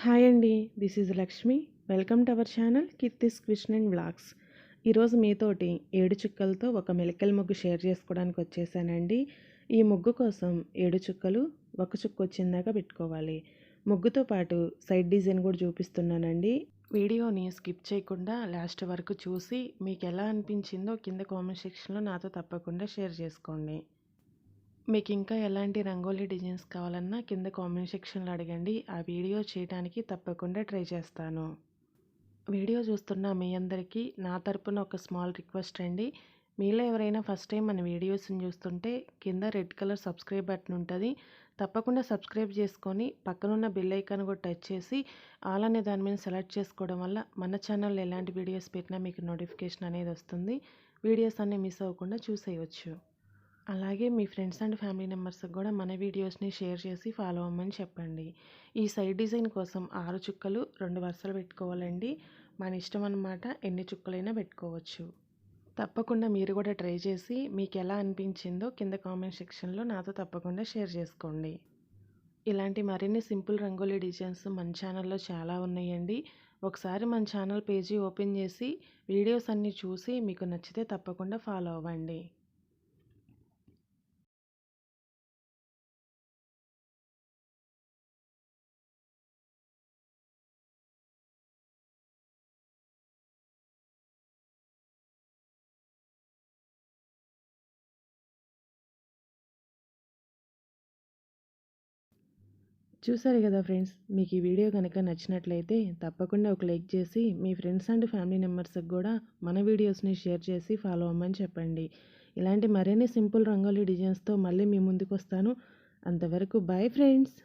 Hi అండి, this is Lakshmi. Welcome to our channel Keerthi's Cuisine and Vlogs. ఈరోజు మీతోటి 7 చుక్కలతో ఒక మెలికల ముగ్గు షేర్ చేసుకోవడానికి వచ్చేసానండి. ఈ ముగ్గు కోసం 7 చుక్కలు, ఒక చుక్క వచ్చిందాకా పెట్టుకోవాలి. ముగ్గుతో పాటు సైడ్ డిజైన్ కూడా చూపిస్తున్నానండి. వీడియోని స్కిప్ చేయకుండా లాస్ట్ వరకు చూసి మీకు ఎలా అనిపించిందో కింద కామెంట్ సెక్షన్లో నాతో తప్పకుండా షేర్ చేసుకోండి. మీకు ఇంకా ఎలాంటి రంగోలీ డిజైన్స్ కావాలన్నా కింద కామెంట్ సెక్షన్లో అడగండి. ఆ వీడియో చేయడానికి తప్పకుండా ట్రై చేస్తాను. వీడియో చూస్తున్న మీ అందరికీ నా తరపున ఒక స్మాల్ రిక్వెస్ట్ అండి. మీలో ఎవరైనా ఫస్ట్ టైం మన వీడియోస్ని చూస్తుంటే కింద రెడ్ కలర్ సబ్స్క్రైబ్ బటన్ ఉంటుంది. తప్పకుండా సబ్స్క్రైబ్ చేసుకొని పక్కనున్న బెల్ ఐకాన్ కూడా టచ్ చేసి ఆల్ అనే దాని మీద సెలెక్ట్ చేసుకోవడం వల్ల మన ఛానల్లో ఎలాంటి వీడియోస్ పెట్టినా మీకు నోటిఫికేషన్ అనేది వస్తుంది. వీడియోస్ అన్నీ మిస్ అవ్వకుండా చూసేయవచ్చు. అలాగే మీ ఫ్రెండ్స్ అండ్ ఫ్యామిలీ మెంబర్స్కి కూడా మన వీడియోస్ని షేర్ చేసి ఫాలో అవ్వమని చెప్పండి. ఈ సైడ్ డిజైన్ కోసం 6 చుక్కలు 2 వరుసలు పెట్టుకోవాలండి. మన ఇష్టం అన్నమాట, ఎన్ని చుక్కలైనా పెట్టుకోవచ్చు. తప్పకుండా మీరు కూడా ట్రై చేసి మీకు ఎలా అనిపించిందో కింద కామెంట్ సెక్షన్లో నాతో తప్పకుండా షేర్ చేసుకోండి. ఇలాంటి మరిన్ని సింపుల్ రంగోలీ డిజైన్స్ మన ఛానల్లో చాలా ఉన్నాయండి. ఒకసారి మన ఛానల్ పేజీ ఓపెన్ చేసి వీడియోస్ అన్నీ చూసి మీకు నచ్చితే తప్పకుండా ఫాలో అవ్వండి. చూసారు కదా ఫ్రెండ్స్, మీకు ఈ వీడియో కనుక నచ్చినట్లయితే తప్పకుండా ఒక లైక్ చేసి మీ ఫ్రెండ్స్ అండ్ ఫ్యామిలీ మెంబర్స్కి కూడా మన వీడియోస్ని షేర్ చేసి ఫాలో అవ్వమని చెప్పండి. ఇలాంటి మరిన్ని సింపుల్ రంగోలీ డిజైన్స్తో మళ్ళీ మీ ముందుకు వస్తాను. అంతవరకు బాయ్ ఫ్రెండ్స్.